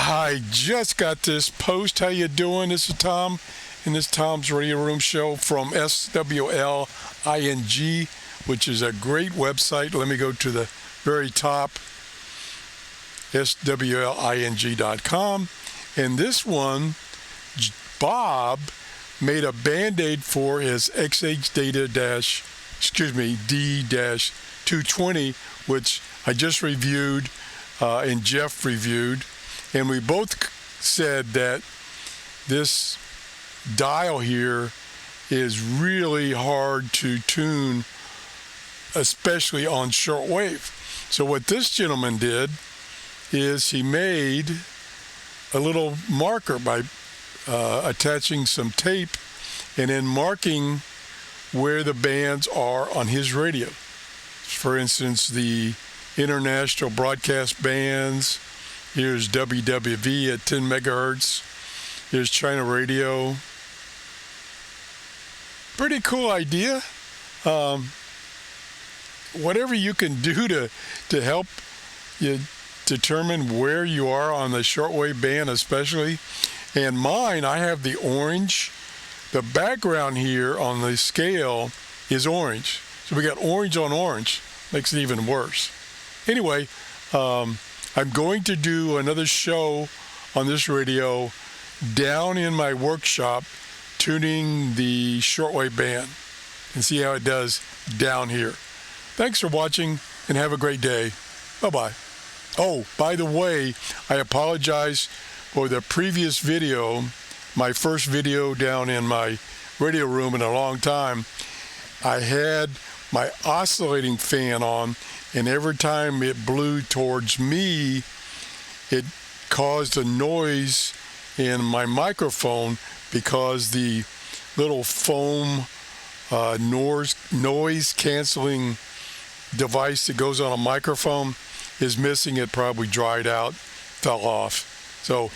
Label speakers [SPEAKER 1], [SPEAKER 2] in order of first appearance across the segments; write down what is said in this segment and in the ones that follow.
[SPEAKER 1] I just got this post. How you doing? This is Tom, and this is Tom's Radio Room Show from SWLING, which is a great website. Let me go to the very top, SWLING.com. And this one, Bob made a Band-Aid for his XHDATA D-220, which I just reviewed and Jeff reviewed. And we both said that this dial here is really hard to tune, especially on shortwave. So what this gentleman did is he made a little marker by attaching some tape and then marking where the bands are on his radio. For instance, the international broadcast bands. Here's WWV at 10 megahertz. Here's China Radio. Pretty cool idea. Whatever you can do to help you determine where you are on the shortwave band especially. And mine, I have the orange. The background here on the scale is orange. So we got orange on orange. Makes it even worse. Anyway, I'm going to do another show on this radio down in my workshop tuning the shortwave band and see how it does down here. Thanks for watching and have a great day. Bye-bye. Oh, by the way, I apologize for the previous video, my first video down in my radio room in a long time. I had my oscillating fan on, and every time it blew towards me, it caused a noise in my microphone because the little foam noise canceling device that goes on a microphone is missing. It probably dried out, fell off. So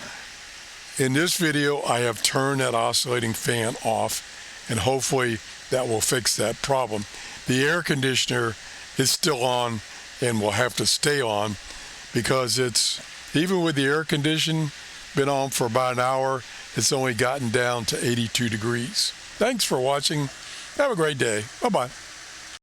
[SPEAKER 1] in this video, I have turned that oscillating fan off, and hopefully that will fix that problem. The air conditioner is still on and will have to stay on because it's, even with the air condition been on for about an hour, it's only gotten down to 82 degrees. Thanks for watching. Have a great day. Bye-bye.